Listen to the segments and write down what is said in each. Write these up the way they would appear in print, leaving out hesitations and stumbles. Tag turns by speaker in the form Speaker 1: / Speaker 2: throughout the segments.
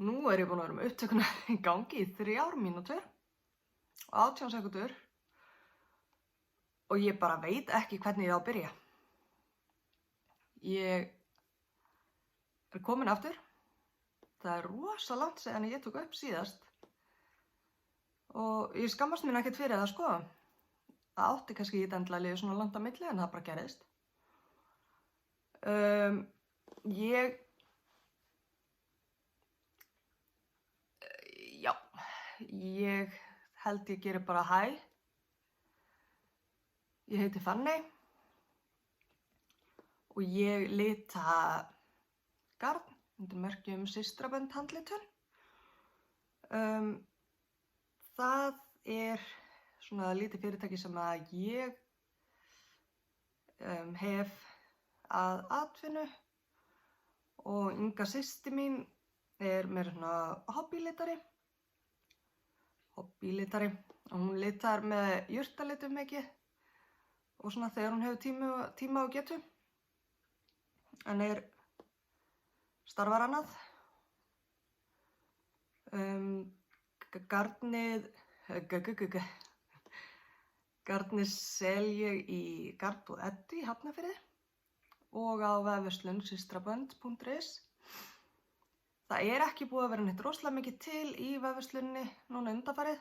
Speaker 1: Nú ég búin að vera með upptökuna í gangi í 3 mínútur og 18 sekúndur og ég bara veit ekki hvernig ég á að byrja. Ég komin aftur. Það rosa langt síðan ég tók upp síðast og ég skammast mín ekkert fyrir það, sko. Það átti kannski ekki endilega að lifa svona langt á milli en það bara gerðist. Ég held ég geri bara hæ. Ég heiti Fanney og ég lita garn undir merkjum Systrabönd handlitun. Það svona lítið fyrirtæki sem að ég hef að atvinnu og Inga systir mín meira svona hobbylitari og hún litar með jurtalitum mikið og svona þegar hún hefur tíma og getu en starfar annað. Garnið sel ég í Garðbúð Eddu í Hafnarfirði og á vefverslun systrabönd.is. Það ekki búið að vera neitt rosalega mikið til í vefverslunni núna undanfarið.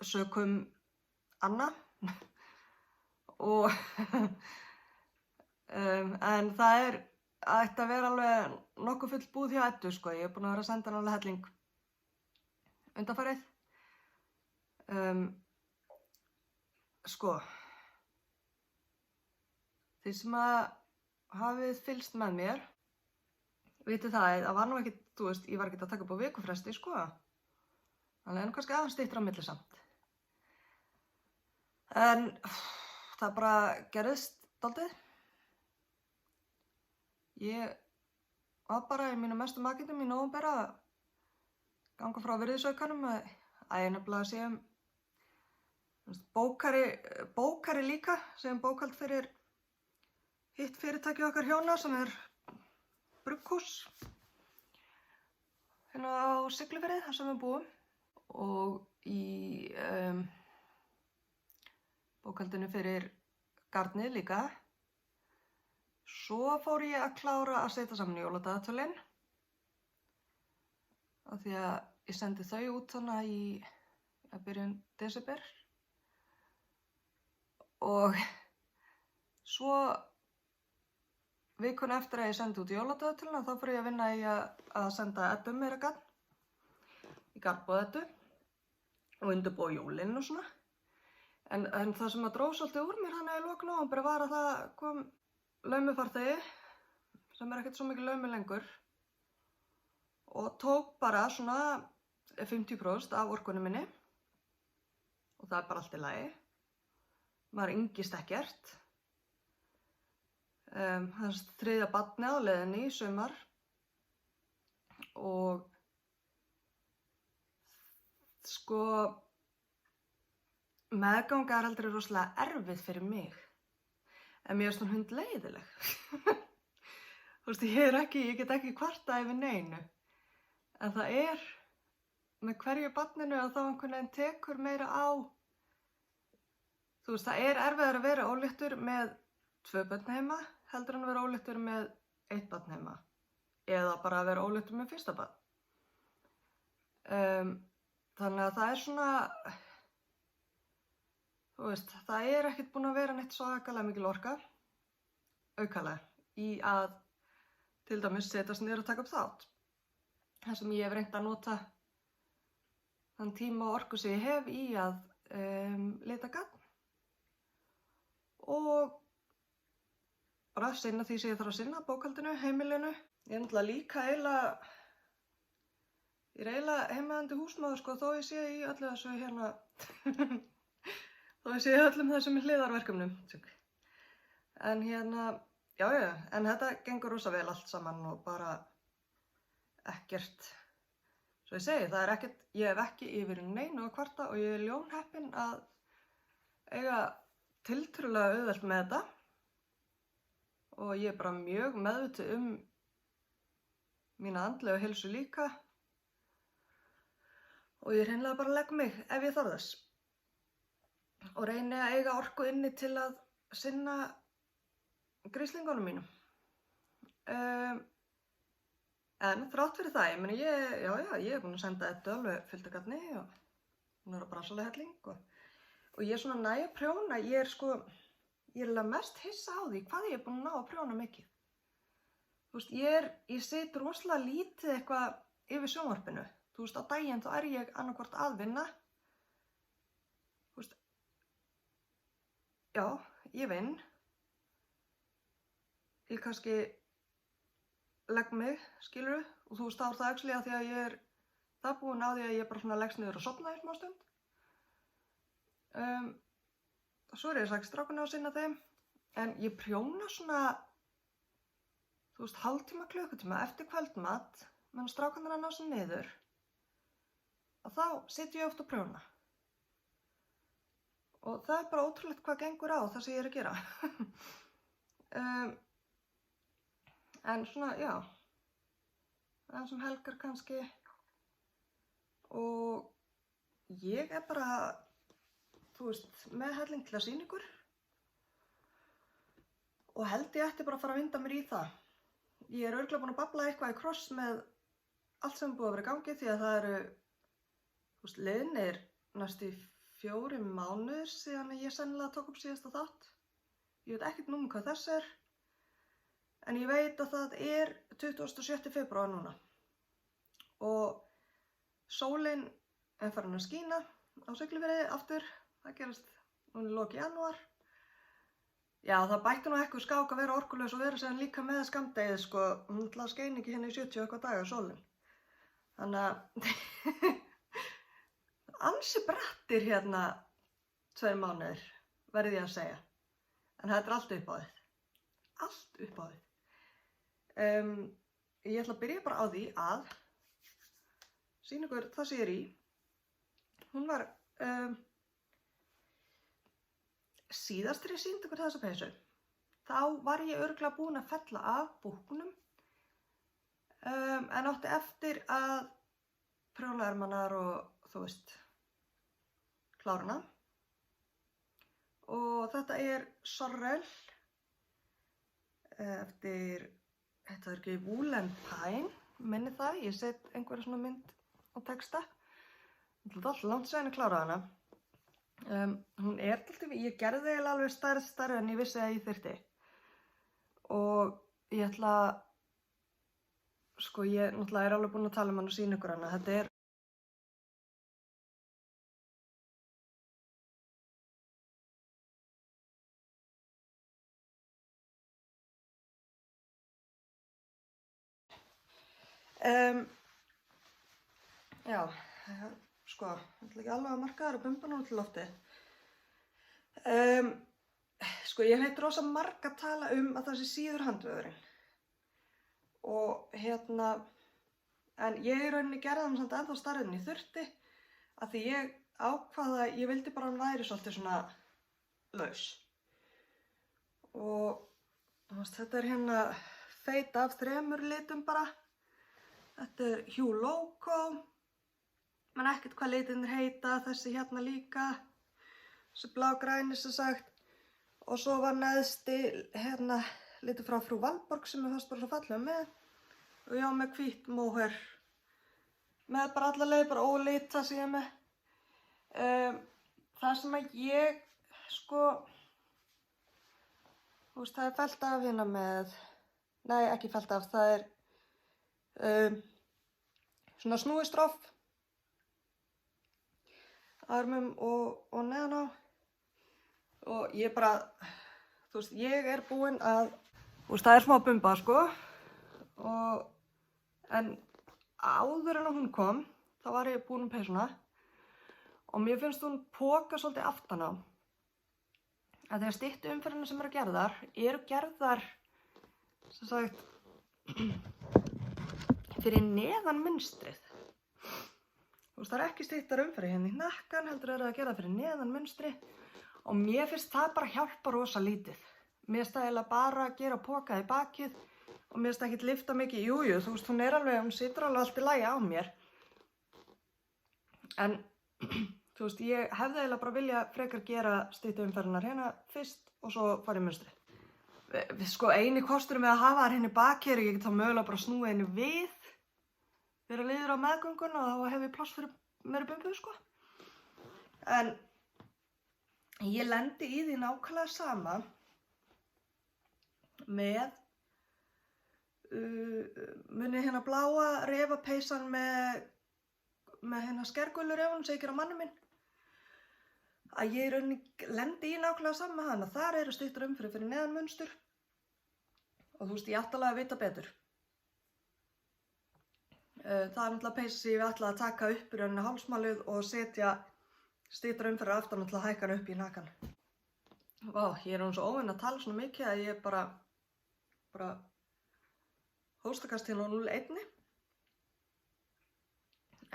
Speaker 1: Sökum Anna og en það ætti að vera alveg nokkuð full búð hjá Eddu, sko. Ég búin að vera að senda hann alveg helling undanfarið. Sko, þið sem að hafið fylgst með mér, vitið það var nú ekkert, þú veist, ég var ekkert að taka upp á vikufresti, sko. Þannig kannski aðeins styttra á milli samt. En það bara gerðist dálítið. Ég var bara í mínum mestu makindum í nóvember að ganga frá virðisaukanum að ég nefnilega sé bókari líka, sem bókhald fyrir hitt fyrirtæki okkar hjóna sem brugghús hérna á Siglufirði, þar sem við búum, og í bókhaldinu fyrir garnið líka. Svo fór ég að klára að setja saman jóladagatölin af því að ég sendi þau út þannig í byrjun desember og svo vikuna eftir að ég sendi út jóladagatölina þá fór ég að vinna í að senda Eddu meira garn í Garðbúð Eddu og undirbúa jólin og svona. En það sem að dró svolítið úr mér þannig í lok nóvember var að það kom laumufarþegi sem ekkert svo mikið laumi lengur og tók bara svona 50% af orkunni minni og það bara allt í lagi. Maður yngist ekkert. Það 3. barnið á leiðinni í sumar og sko meðganga aldrei rosalega erfið fyrir mig. En mér finnst hún hundleiðileg. Þú veist, ég get ekki kvartað yfir neinu. En það með hverju barninu að þá einhvern veginn tekur meira á. Þú veist, það erfiðara að vera óléttur með 2 börn heima heldur en að vera óléttur með 1 barn heima. Eða bara að vera óléttur með 1. barn. Þannig að það svona, þú veist, það ekkert búin að vera neitt svakalega mikil orka, aukalega, í að til dæmis setjast niður og taka upp þátt. Það sem ég hef reynt að nota þann tíma og orku sem ég hef í að lita garn og bara sinna því sem ég þarf að sinna, bókhaldinu, heimilinu. Ég náttúrulega líka ég eiginlega heimahandi húsmóður, sko, þó ég sé í öllu þessu hérna þó ég sé í öllum þessum hliðarverkefnum. En hérna, en þetta gengur rosa vel allt saman og bara ekkert Svo ég segi, það er ekkert, ég hef ekki yfir neinu að kvarta og ég er ljónheppin að eiga tiltölulega auðvelt með þetta og ég er bara mjög meðvituð mína andlegu heilsu líka og ég hreinlega bara legg mig ef ég þarf þess og reyni að eiga orku inni til að sinna gríslingunum mínum. En þrátt fyrir það, ég meni ég er búin að senda þetta alveg fullt af gatni og hún er að bransalega helling og ég er svona næg að prjóna, ég er alveg mest hissa á því hvað ég er búin að ná að prjóna mikið. Þú veist, ég sit rosalega lítið eitthvað yfir sjónvarpinu. Þú veist, á daginn þá er ég annarkvort að vinna. Þú veist, já, ég vinn. Ég kannski legg mig, skilurðu, og þú veist, þá er það actually að því að ég er það búin á því að ég bara svona leggst niður og sofna í smá stund. Svo er ég sagt strákunni að sinna þeim, en ég prjóna svona, þú veist, hálftíma, klukkutíma eftir kvöldmat, meðan strákarnir að ná sig niður, að þá sit ég oft að prjóna. Og það er bara ótrúlegt hvað gengur á það sem ég er að gera. En svona, já, aðeins helgar kannski og ég er bara, þú veist, með helling til að sýna ykkur og held ég ætti bara að fara að vinda mér í það. Ég er örugglega búin að babla eitthvað í kross með allt sem er búið að vera í gangi því að það eru, þú veist, liðnir næstu 4 mánuðir síðan ég sennilega tók upp síðasta þátt. Ég veit ekkert númer hvað þess er. En ég veit að það er 27. febrúar núna og sólin er farin að skína á Siglufirði aftur, það gerist núna í loki janúar. Já, það bætti nú eitthvað skák að vera orkulaus og vera síðan líka með skammdegið, sko, hún ætlaði skein ekki hérna í 70 eitthvað daga sólin. Þannig að ansi brattir hérna 2 mánuðir, verði ég að segja. En þetta er allt upp á þið. Allt upp á þið. Ég ætla að byrja bara á því að sýna ykkur það sem ég er í. Hún var síðast þegar ég sýndi ykkur þessa peysu. Þá var ég örugglega búin að fella af búknum en átti eftir að prjóna ermarnar og þú veist, kláruna. Og þetta er Sorrel eftir, þetta er ekki Wool and Pine, minni það, ég set einhverja svona mynd og texta. Það er alltaf langt síðan að klára hana. Hún er alltaf, ég gerði eiginlega alveg stærri en ég vissi að ég þyrfti. Og ég ætla, sko ég náttúrulega er alveg búin að tala um hann og sýna ykkur hana. Þetta er já, sko, ég ætla ekki alveg að marka það að bumba nú til lofti. Sko, ég hef heitt rosa marg að tala um að það sé síður handvöðurinn. Og hérna, en ég í rauninni gerði hann samt ennþá stærri en ég þurfti, af því ég ákvaða, ég vildi bara hann væri svolítið svona laus. Og þetta er hérna feit af 3 litum bara. Þetta er Hue Loco, menn ekkert hvað litirnir heita, þessi hérna líka, þessi blágræni sem sagt. Og svo var neðsti hérna litur frá Frú Valborg sem ég fannst bara svo fallega með. Og ég á með hvítt mohair, með bara alla leið, bara ólita sem ég er með. Það sem að ég, sko, þú veist, það er fellt af hérna með, nei ekki fellt af, það er svona snúistróf armum og neðan á og ég bara, þú veist, ég er búin að, þú veist, það er smá bumba, sko en áður en hún kom, þá var ég búin um peysuna og mér finnst hún poka svolítið aftan á að þegar styttu umferðina sem eru gerðar sem sagt fyrir neðan munstrið. Þú veist, það er ekki styttar umferð hérna í hnakkan, heldur er það að gera það fyrir neðan munstri og mér finnst það bara hjálpa rosa lítið. Mér finnst það eiginlega bara að gera poka í bakið og mér finnst það ekkert lyfta mikið. Jújú, þú veist, hún situr alveg allt í lagi á mér. En, þú veist, ég hefði eiginlega bara vilja frekar gera styttu umferðinar hérna fyrst og svo fara í munstri. Sko, eini kostur með að hafa þær hérna í baki er ég get þá mögulega bara snúið henni við þegar liður á meðgönguna og þá hef ég pláss fyrir meiri bumbu, sko. En ég lendi í því nákvæmlega sama með munið hérna bláa refapeysan með hérna skergullurefunum sem ég gera manni minn. Að ég í rauninni lendi í nákvæmlega sama með hana. Þar eru styttar umferðir fyrir neðan munstur og þú veist, ég ætti alveg að vita betur. Það er náttúrulega peysa sem ég ætla að taka upp í rauninni hálsmálið og setja styttar umferðir aftan og hækka hann upp í hnakkan. Vá, ég er nú svo óvinn að tala svona mikið að ég bara hóstakast hérna á 0,1.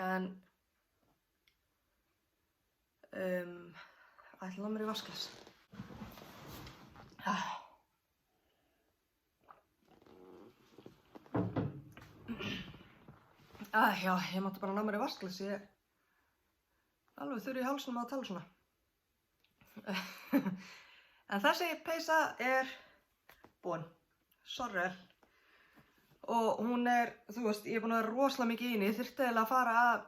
Speaker 1: En ætla mér í vasklas. Já, ég mátti bara ná mér í vasklas. Ég alveg þurfi í hálsnum að tala svona. En þessi peysa er búin. Sorrel. Og hún er, þú veist, ég er búin að vera rosalega mikið í henni. Ég þyrfti eiginlega að fara að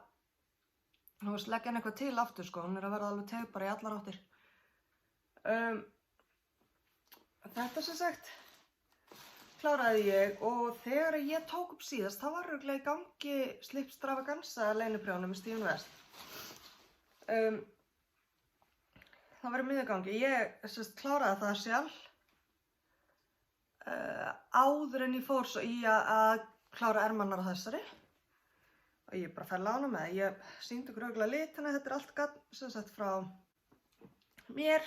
Speaker 1: þú veist, leggja henni eitthvað til aftur, sko. Hún er að verða alveg teg bara í allar áttir. Þetta sem sagt kláraði ég og þegar ég tók upp síðast, þá var örugglega í gangi Slipstravaganza leyniprjónum með Stephen West. Það var í miðgangi. Ég sem sagt kláraði það sjálf áður en ég fór svo í að klára ermarnar á þessari. Og ég bara fell á hana með. Ég sýndi ykkur örugglega litina. Þetta er allt sem sagt frá mér.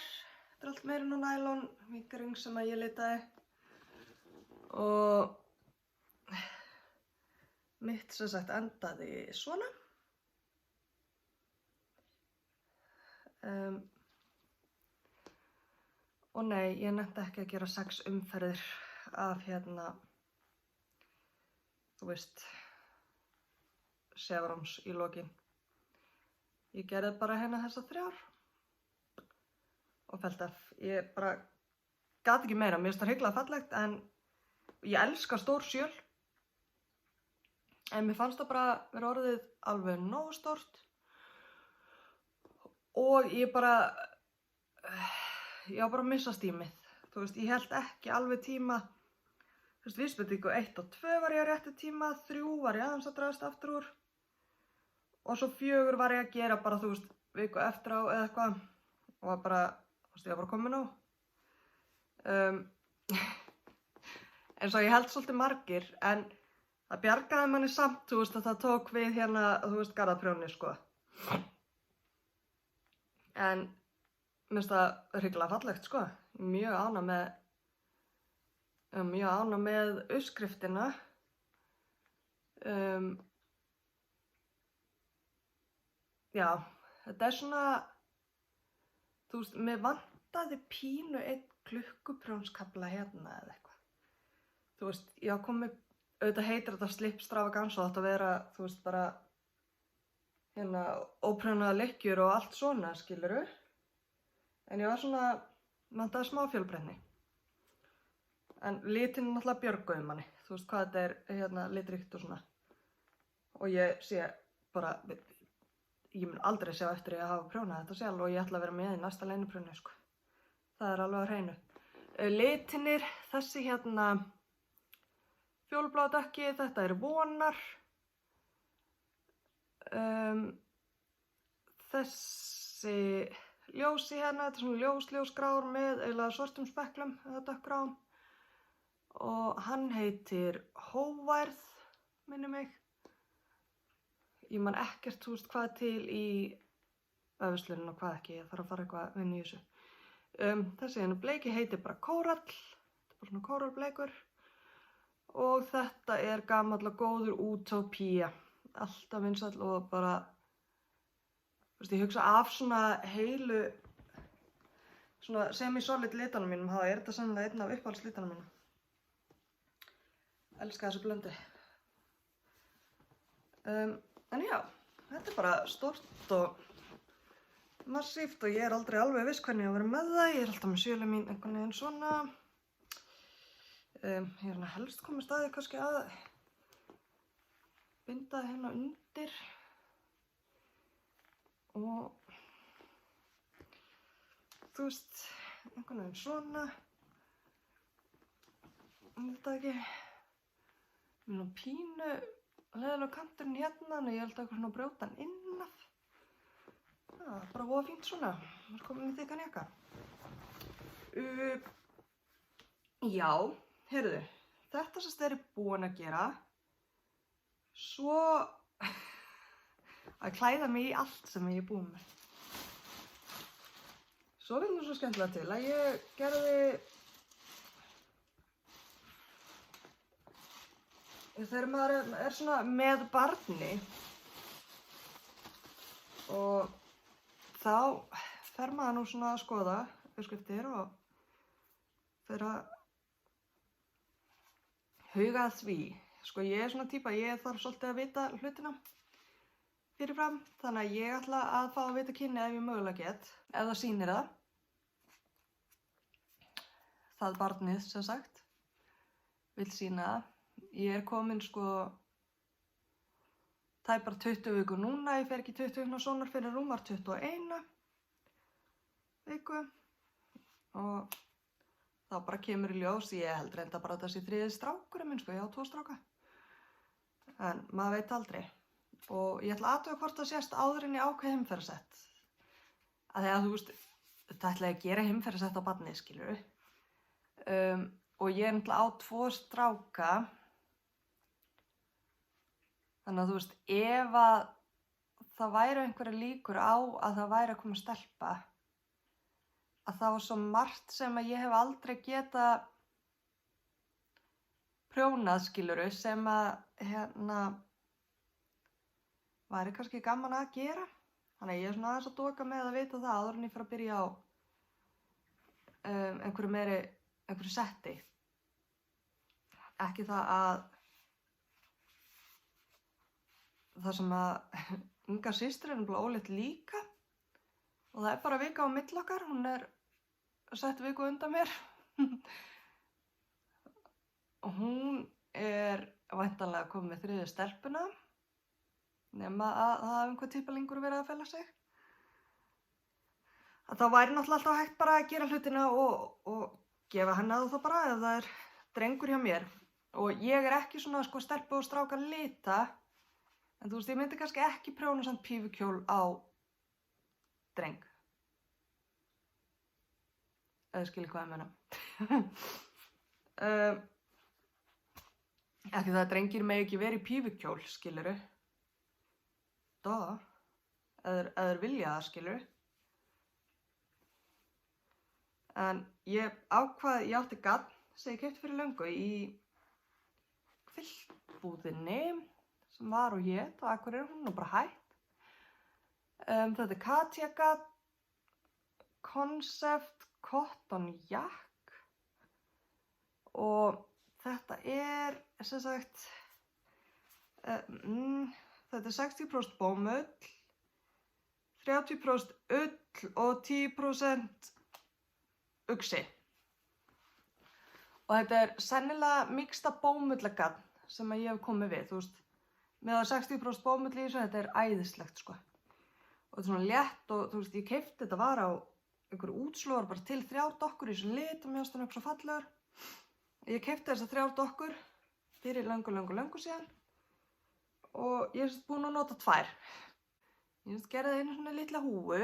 Speaker 1: Þetta er allt meirinn og nælon, vinkaring sem að ég litaði. Og mitt sem sagt endaði svona. Og nei, ég nefndi ekki að gera 6 umferðir af hérna, þú veist, chevrons í lokin. Ég gerði bara hérna þessar 3 og fellt af. Ég bara gat ekki meira. Mér finnst það hryllilega fallegt en ég elska stór sjöl. En mér fannst það bara vera orðið alveg nógu stórt. Og ég var bara að missa stímið. Þú veist, ég held ekki alveg tíma. Þú veist, vísbendingu 1 og 2 var ég að rétti tíma, 3 var ég aðeins að dragast aftur úr. Og svo 4 var ég að gera bara, þú veist, viku eftir á eða eitthvað. Og var bara, þú veist, ég var bara komin á. En svo ég held svolítið margir, en það bjargaði manni samt, þú veist, að það tók við hérna, þú veist, garðaprjóni, sko. En mér finnst það hryllilega fallegt, sko. Mjög ánægð með uppskriftina. Já, þetta er svona, þú veist, mér vantaði pínu 1 klukkuprjónskafla hérna eða eitthvað. Þú veist, ég komið, auðvitað heitir þetta Slipstravaganza og þetta að vera, þú veist, bara hérna óprjónaðar lykkjur og allt svona, skilurðu. En ég var svona, vantaði smá fjölbreytni. En litin náttúrulega björguðu manni. Þú veist hvað þetta er hérna litríkt og svona. Og ég sé bara, ég mun aldrei sjá eftir að hafa prjónað þetta sjálf og ég ætla að vera með í næsta leyniprjóni, sko. Það er alveg á hreinu. Litinir, þessi hérna fjólblá dökki, þetta er vonar. Þessi ljósi hérna, þetta er svona ljósgrár með eiginlega svörtum speklum eða dökkgrám. Og hann heitir Hóværð, minnir mig. Ég man ekkert, þú veist, hvað til í vefslunum og hvað ekki. Ég þarf að fara eitthvað að vinna í þessu. Þessi hérna bleiki heitir bara kórall. Þetta er bara svona kórallbleikur. Og þetta er gamall og góður Utopía. Alltaf vinsæll og bara ég hugsa af svona heilu, svona semi-solid litunum mínum, þá þetta sannlega einn af uppáhaldslitunum mínum. Elska þessu blöndu. En já, þetta bara stórt og massíft og ég aldrei alveg viss hvernig ég að vera með það. Ég alltaf með sjölinn mín einhvern veginn svona. Ég helst komið staði kannski að binda hérna undir og þú veist, einhvern veginn svona. Þetta ekki. Mér nú pínu leðilega kanturinn hérna, en ég held eitthvað svona að brjóta hann inn af. Það er bara voða fínt svona. Það er komin í þykkan jakka. Já, heyrðu, þetta sem þeir eru búin að gera. Svo að klæða mig í allt sem ég er búin með. Svo vil nú svo skemmtilega til að ég gerði þegar maður er svona með barni og þá fer maður nú svona að skoða uppskriftir og fer að huga að því. Sko ég er svona típa, ég þarf svolítið að vita hlutina fyrirfram, þannig að ég ætla að fá að vita kynni ef ég mögulega get, ef það sýnir það. Það barnið sem sagt vill sýna það. Ég er komin sko tæpar 20 vikur núna, ég fer ekki 20 vikna sonar fyrir rúmar 21 viku og þá bara kemur í ljós, ég held reynda bara að það sé þriði strákurinn minn sko, ég á 2 stráka. En maður veit aldrei. Og ég ætla að athuga hvort það sést áður en ég ákveð heimferðarsett. Þegar þú veist, þetta ætla ég að gera heimferðarsett á barnið, skilurðu. Og ég er náttúrulega á 2 stráka. Þannig að þú veist, ef að það væru einhverjar líkur á að það væri að koma stelpa, að það var svo margt sem að ég hef aldrei geta prjónað, skilurðu, sem að væri kannski gaman að gera. Þannig að ég er svona aðeins að doka með að vita það áður en ég fer að byrja á einhverju setti. Ekki það að það sem að Inga systir er nefnilega ólétt líka og það er bara vika á milli okkar, hún er sett viku undan mér og hún er væntanlega komin með 3. stelpuna nema að það hafi einhver típalingur verið að fela sig. Að þá væri náttúrulega alltaf hægt bara að gera hlutina og gefa henni að það bara ef það er drengur hjá mér. Og ég er ekki svona sko stelpu og stráka lita, en þú veist, ég myndi kannski ekki prjóna samt pífukjól á dreng. Eða skilji hvað ég meina. Ekki það að drengir megi ekki verið í pífukjól, skilurðu. Eða þeir vilja það, skilurðu. En ég átti gagn sem ég keypti fyrir löngu í quiltbúðinni sem var og hét og Akureyri, hún er bara hætt. Þetta er Katja Gagn Concept Cotton Jack og þetta er sem sagt þetta er 60% bómull, 30% ull og 10% uxi. Og þetta er sennilega mixta bómullagarn sem ég hef komið við, þú veist. Með að 60% bómull í þessu, þetta er æðislegt, sko. Og þetta er svona létt og þú veist, ég keypti þetta var á einhverju útslóðar bara til 3 dokkur í þessu lit og mér fannst hann eitthvað svo fallegur. Ég keypti þessar 3 dokkur fyrir löngu síðan og ég er búin að nota 2. Ég gerði einu svona litla húfu.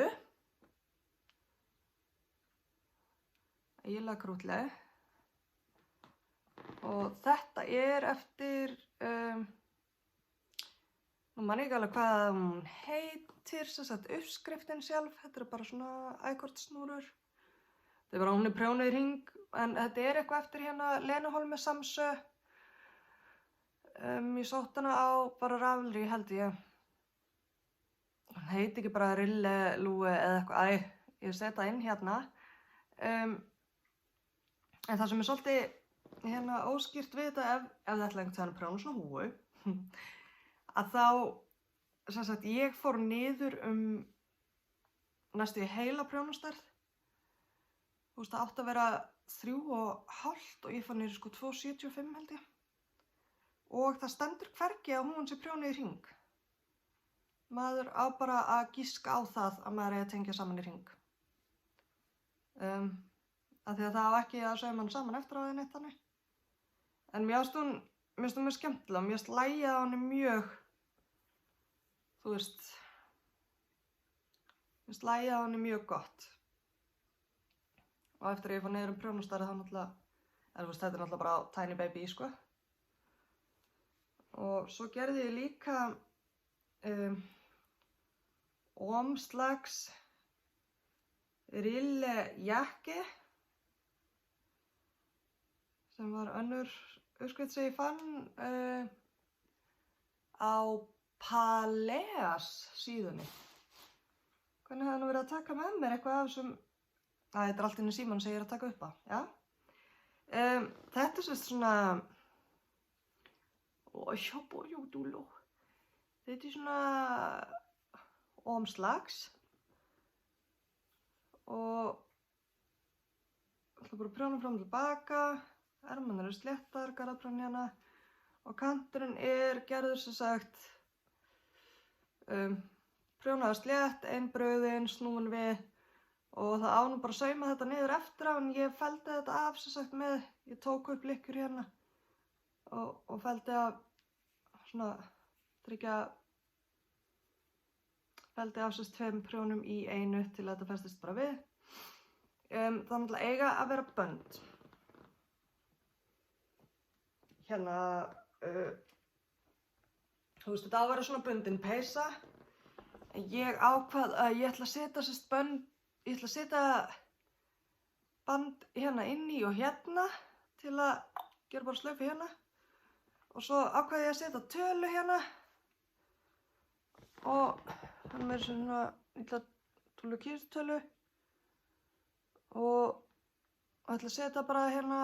Speaker 1: Ægilega krútleg. Og þetta er eftir, nú man ég ekki alveg hvað hún heitir, sem sagt uppskriftin sjálf. Þetta er bara svona ækortsnúrur. Þetta er bara, hún er prjónuð í hring, en þetta er eitthvað eftir hérna Lenu Holme Samsö. Ég sótt hana á bara Ravelry held ég. hann heiti ekki bara Rillelúi eða eitthvað, ég setja inn hérna. En það sem svolítið hérna óskýrt við þetta ef þið ætla einhvern veginn að prjóna svona húfu, að þá, sem sagt, ég fór niður næstu í heila prjónastærð. Þú veist, það átti að vera 3,5 og ég fór niður 2,75 held ég. Og það stendur hvergi að hún sé prjónuð í hring. Maður á bara að giska á það að maður eigi að tengja saman í hring. Af því að það á ekki að sauma hann saman eftir á því neitt þannig. En mér finnst hún mjög skemmtilega, mér finnst lagið á henni mjög, þú veist, mér finnst lagið á henni mjög gott. Og eftir að ég fór niður prjónastærð þá náttúrulega, þú veist, þetta er náttúrulega bara á Tiny Baby, sko. Og svo gerði ég líka omslags rillejakki sem var önnur uppskrift sem ég fann á Paleas síðunni. Hvernig hefði nú verið að taka með mér eitthvað af þessum, þetta er allt inni símann sem ég er að taka upp á, já. Þetta er sérst svona, þetta er svona omslags og ég ætla bara að prjóna fram og tilbaka, ermarnar eru sléttar, garðaprjóna hérna og kanturinn er gerður sem sagt prjónaður slétt, einbrauðin, snúin við og það á nú bara að sauma þetta niður eftir á en ég felldi þetta af sem sagt með, ég tók upp lykkjur hérna og felldi af svona felldi af sérst 2 prjónum í einu til að þetta festist bara við. Það náttúrulega eiga að vera bönd. Hérna, þú veist, þetta á að vera svona bundin peysa. Ég ákvað að ég ætla að setja sérst bönd, ég ætla að setja band hérna inni og hérna til að gera bara slaufu hérna. Og svo ákvað ég að setja tölu hérna og hann með svona illa kýrtölu og ætla að setja bara hérna,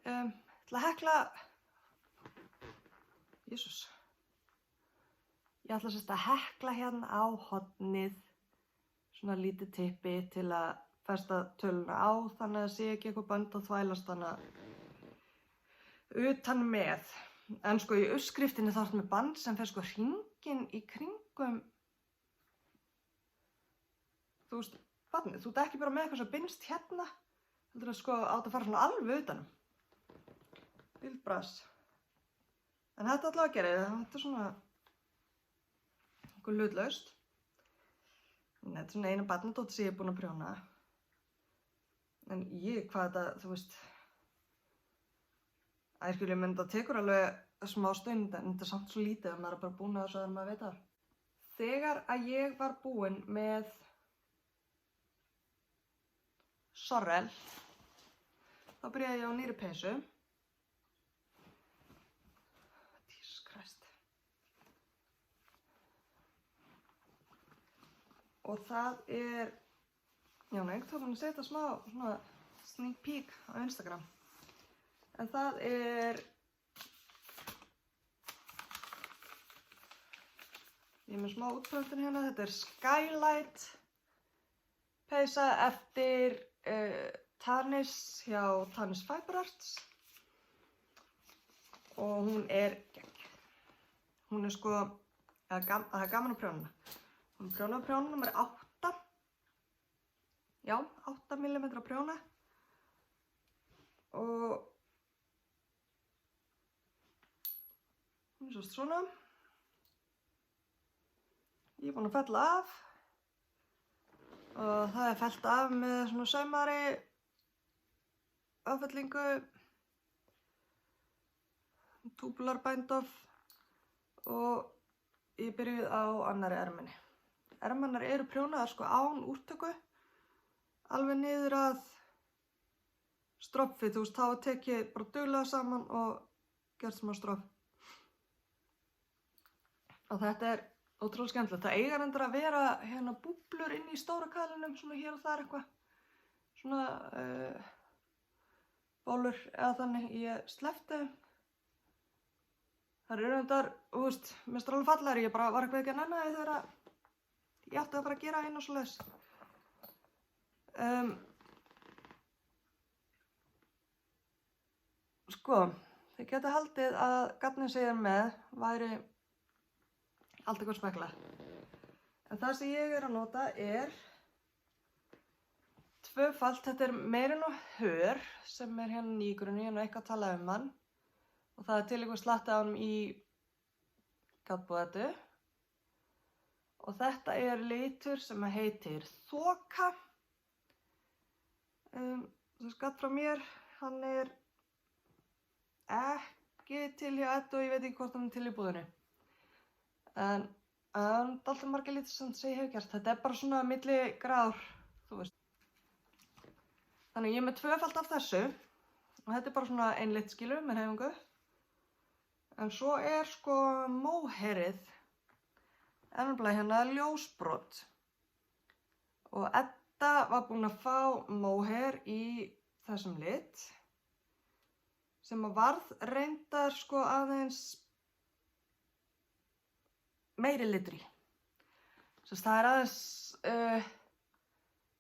Speaker 1: ætla að hekla, Jesús, ég ætla að hekla hérna á hornið svona lítið tippi til að festa töluna á þannig að sé ekki eitthvað bönd að þvælast þannig utan með. En sko í uppskriftinni þá ertu með band sem fer sko hringinn í kringum, þú veist, barnið. Þú ert ekki bara með eitthvað sem binst hérna, heldur að sko átt að fara svona alveg utanum. Bílbras. En þetta allavega að gera, þetta er svona eitthvað hlutlaust. Þetta er svona eina barnadótt sem ég er búin að prjóna. En hvað þetta, þú veist, skilja, menn það tekur alveg smá stund en þetta er samt svo lítið að maður er bara búin að þessu að maður veit það. Þegar að ég var búin með Sorrel, þá byrjaði ég á nýrri peysu. Jesus Christ. Og það er, já nei, þá búin að setja smá svona sneak peek á Instagram. En það er, ég er með smá útpröntun hérna, þetta er Skylight peysa eftir Tanis hjá Tanis Fiber Arts og hún er geggjuð. Hún er sko, það er gaman að prjóna. Hún prjónaði prjóna nummer 8, já, 8 mm prjóna og hún er svona. Ég er búin að fella af og það er fellt af með svona saumari, affellingu, tubular bind off og ég byrjuð á annarri erminni. Ermarnar eru prjónaðar sko án úrtöku, alveg niður að stroppi, þú veist, þá tekið bara duglega saman og gert smá stropp. Og þetta er ótrúlega skemmtilegt. Það eiga reyndar að vera hérna búblur inn í stóra kaðlinum, svona hér og þar eitthvað. Svona bólur eða þannig. Ég sleppti þeim. Það eru reyndar, þú veist, mér finnst það alveg fallegri. Ég bara var eitthvað ekki að nenna því þegar ég átti að fara að gera einu og svoleiðis. Sko, þið geta haldið að gatnin sem ég er með væri allt eitthvað spekla. En það sem ég er að nota er tvöfalt. Þetta er meirinn og hör sem er hérna í grunni, ég hef nú eitthvað talað um hann. Og það er til eitthvað slatti á honum í gatbúðetu. Og þetta er litur sem heitir Þoka. Þessi gatt frá mér, hann er ekki til hjá Eddu og ég veit ekki hvort hann er til í búðinni. En það er alltaf margir litir sem ég hef gert. Þetta er bara svona milli grár, þú veist. Þannig ég er með tvöfalt af þessu og þetta er bara svona ein lit skilur með hreyfingu. En svo er sko móherið, ennumlega hérna ljósbrot. Og Edda var búin að fá móher í þessum lit sem að varð reyndar sko aðeins meiri litur í. Það er aðeins,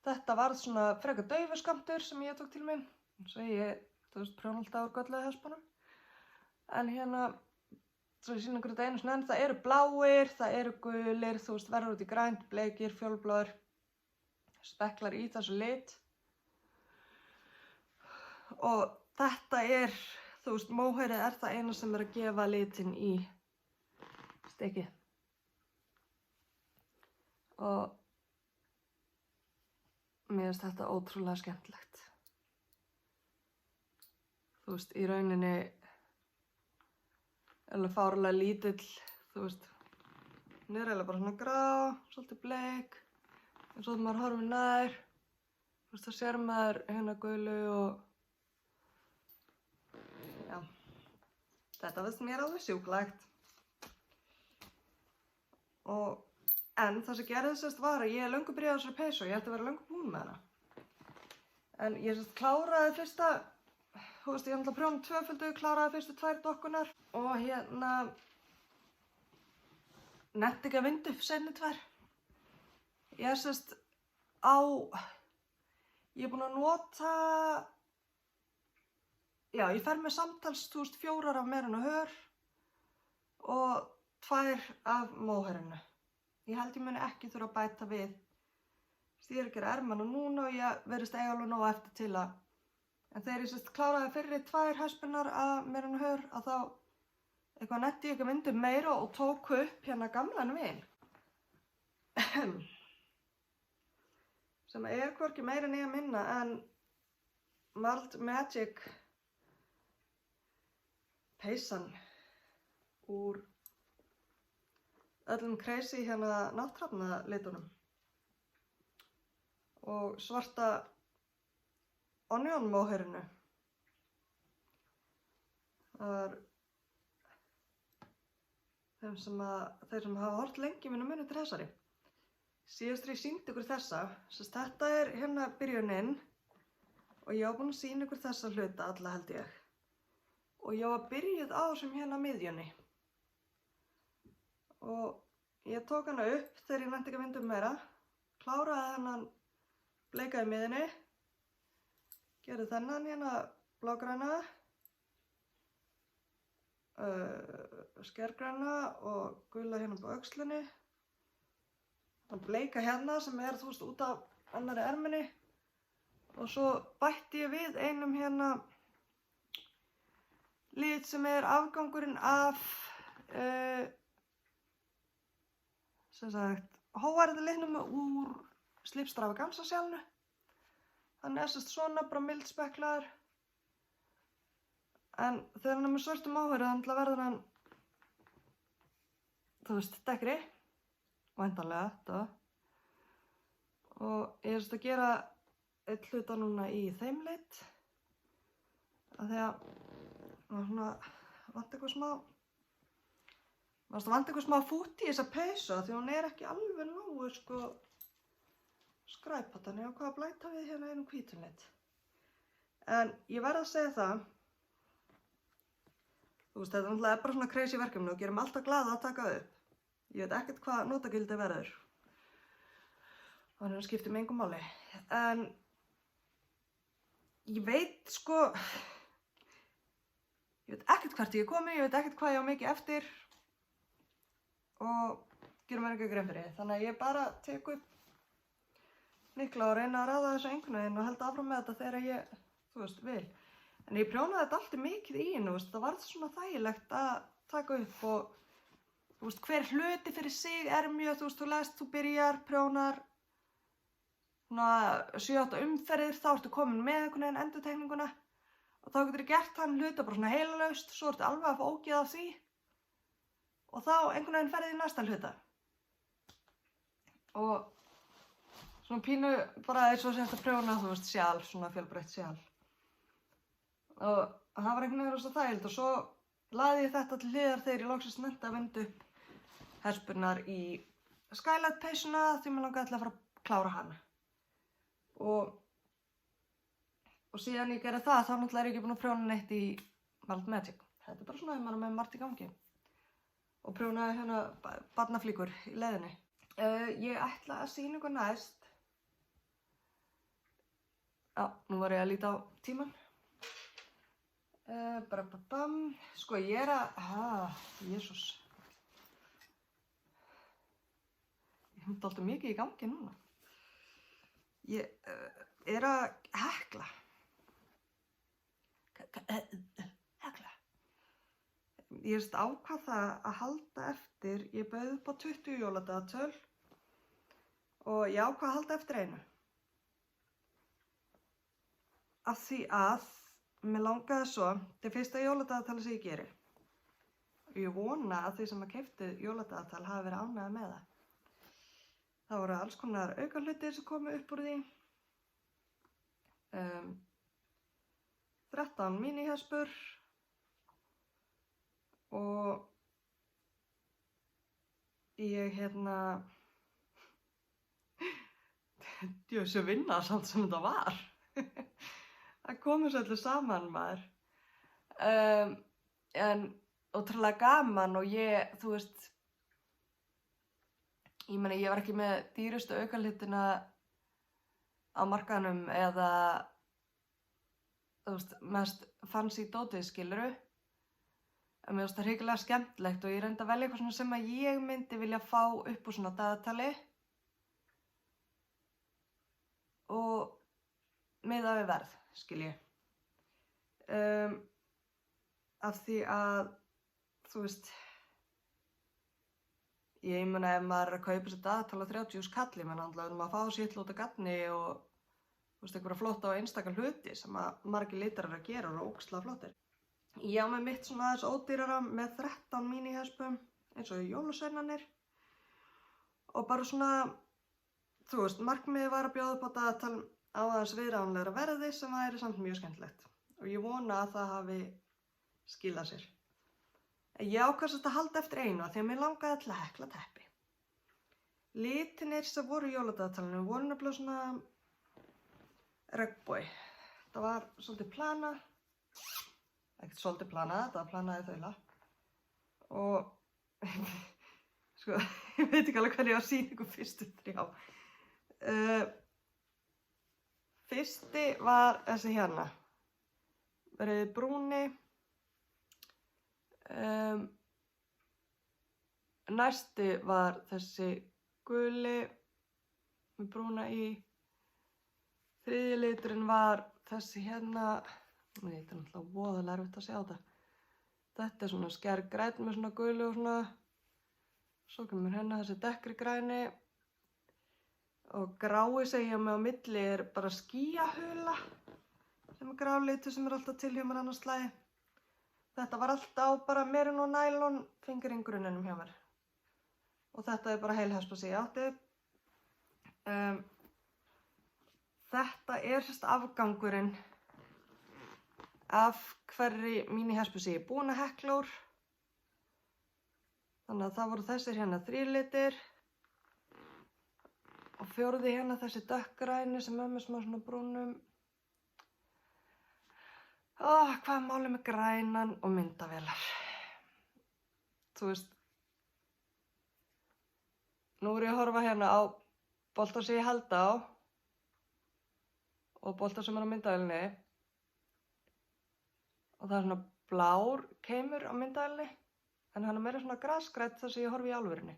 Speaker 1: þetta varð svona frekar daufuskammtur sem ég tók til mín. Svo ég, þú veist, prjónalda úr gölluðu hespunum. En hérna, svo ég sýna ykkur þetta einu svona enn, það eru bláir, það eru gulir, þú veist, verður út í grænt, bleikir, fjólubláir, speklar í þessu lit. Og þetta er, þú veist, móherið er það eina sem er að gefa litinn í stekið. Og mér finnst þetta ótrúlega skemmtilegt. Þú veist, í rauninni alveg fárlega lítill, þú veist, hún er eiginlega bara svona grá, svolítið bleik, en svo þegar maður horfir nær, þú veist, þá sér maður hérna gulu og já, þetta finnst mér alveg sjúklegt. En það sem gerðist var að ég er löngu byrjað á þessari peysu og ég ætti að vera löngu búin með hana. En ég kláraði fyrsta, þú veist, ég ætla að prjóna tvöföldu, kláraði fyrstu 2 dokkunar og hérna nennti ekki að vinda upp seinni 2. Ég er ég er búin að nota, já, ég fer með samtals 4 af meirinn og hör og 2 af móherinu. Ég held ég muni ekki þurfa að bæta við. Ég er að gera ermana núna og ég verðist eiga alveg nóg eftir til að. En þegar ég kláraði fyrri 2 hespurnar af meirinn og hör að þá eitthvað netti ég ekki að vinda meira og tók upp hérna gamlan vin. Sem er hvorki meira nýja minna en Malt Magic peysan úr öllum crazy hérna nátthrafna litunum. Og svarta onion móherinu. Það var þeir sem hafa hort lengi muni til þessari. Síðast ég sýndi ykkur þessa, þetta er hérna byrjunin og ég var búin að sýna ykkur þessa hluta alla held ég. Og ég var byrjuð á þessum hérna miðjunni. Og ég tók hana upp þegar ég nennti ekki að vinda meira, kláraði hennan bleika í miðjunni, gerði þennan hérna blágræna, skergræna og gula hérna á öxlinni. Þann bleika hérna sem er, þú veist, út af annarri erminni. Og svo bætti ég við einum hérna lit sem er afgangurinn af hóvarðilitnum úr Slipstravaganza-sjálfinu. Hann er svona bara mildspeklaður. En þegar hann er með svörtu móhverju þannig verður hann, þú veist, dekkri. Væntanlega þetta. Og ég er að gera eitt hluta núna í þeim lit. Af því að það var svona vant eitthvað smá Það vantar eitthvað smá fút í þessa peysu því hún er ekki alveg nógu sko skræpata, ég ákvað að blæta við hérna einum hvítum lit. En ég verð að segja það, þú veist, þetta er náttúrulega bara svona crazy verkefni og gerum alltaf glaða að taka upp. Ég veit ekkert hvað notagildi verður. Þannig að það skiptir mig engu máli. En ég veit sko, ég veit ekkert hvert ég er komin, ég veit ekkert hvað ég á mikið eftir og gerum mér ekki grein fyrir. Þannig að ég bara tek upp hnykla og reyna að ráða þessu einhvern veginn og held áfram með þetta þegar ég, þú veist, vil. En ég prjónaði þetta alltaf mikið í hennu, það var svona þægilegt að taka upp og þú veist, hver hluti fyrir sig er mjög, þú veist, þú lest, þú byrjar, prjónar, svona 7-8 umferðir, þá ertu komin með einhvern veginn endurtekninguna og þá getur þú gert þann hluta bara svona heilalaust, svo ertu alveg að fá ógeð af því og þá einhvern veginn ferði í næsta hluta. Og svona pínu bara eins og þetta prjóna, þú veist, sjal, svona fjölbreytt sjal. Og það var einhvern veginn rosa þægilegt og svo lagði ég þetta til hliðar þegar ég loksins nennti að vinda upp hespurnar í Skylight peysuna því mig langaði til að fara að klára hana. Og síðan ég gerði það, þá náttúrulega er ég ekki búin að prjóna neitt í Malt Magic. Þetta er bara svona ef maður er með margt í gangi. Og prjónaði hérna barnaflíkur í leiðinni. Ég ætla að sýna ykkur næst. Já, nú var ég að líta á tímann. Sko ég er að, Jesús. Ég hef alltaf mikið í gangi núna. Ég er að hekla. Hekla. Ég veist ákvað það að halda eftir, ég bauð upp á 20 jóladagatöl og ég ákvað að halda eftir einu. Af því að mér langaði svo, þetta er fyrsta jóladagatal sem ég geri. Og ég vona að þið sem að keyptu jóladagatal hafi verið ánægðir með það. Það voru alls konar aukahlutir sem komu upp úr því. 13 mínihespur og ég djöfis að vinna samt sem þetta var. Það komur svo allir saman maður. En ótrúlega gaman og ég, þú veist, ég meina ég var ekki með dýrustu aukahlutina á markaðnum eða, þú veist, mest fancy dótið skilurðu. En mér finnst það hrikalega skemmtilegt og ég reyndi að velja eitthvað svona sem að ég myndi vilja fá upp úr svona dagatali og miðað við verð, skil ég. Af því að, þú veist, ég meina ef maður er að kaupa sér dagatal á 30.000 kalli, menn handla um að fá sér hljóta gatni og, þú veist, einhverja flotta og einstaka hluti sem að margir litarar að gera og eru ógeðslega flottir. Ég á með mitt svona aðeins ódýrara með 13 mínihespum eins og jólasveinarnir og bara svona, þú veist, markmiðið var að bjóða upp á dagatal á aðeins viðráðanlegra verði sem væri samt mjög skemmtilegt og ég vona að það hafi skilað sér. Ég ákvað að halda eftir einu af því að mér langaði til að hekla teppi. Litirnir sem voru í jóladagatalinu voru nefnilega svona regnbogi. Það var svolítið planað. Ekkert svolítið planað, þetta var planaði þaula. Og, sko, ég veit ekki alveg hvað ég var að sýna ykkur fyrstu 3. Fyrsti var þessi hérna. Verið brúni. Næsti var þessi guli með brúna í. 3. liturinn var þessi hérna. Þetta er náttúrulega voðalega erfitt að sjá þetta. Þetta er svona skærgrænn með svona gulu og svona. Svo kemur hérna þessi dekkri græni. Og grái sem ég með á milli er bara skýjahula. Sem er grálitur sem er alltaf til hjá mér annars slagi. Þetta var allt á bara merin og nælon fingeringgrunninum hjá mér. Og þetta er bara heilhespa sem ég átti. Þetta er sérst afgangurinn af hverri mínihespu sem ég er búin að hekla úr. Þannig að það voru þessir hérna 3 litir og 4. hérna þessi dökkgræni sem með smá svona brúnum. Hvað er málið með grænan og myndavélar? Þú veist, nú er ég að horfa hérna á bolta sem ég held á og bolta sem er á myndavélinni og það er svona blár keimur á myndavélinni en hann er meira svona grasgrænn þar sem ég horfi í alvörunni.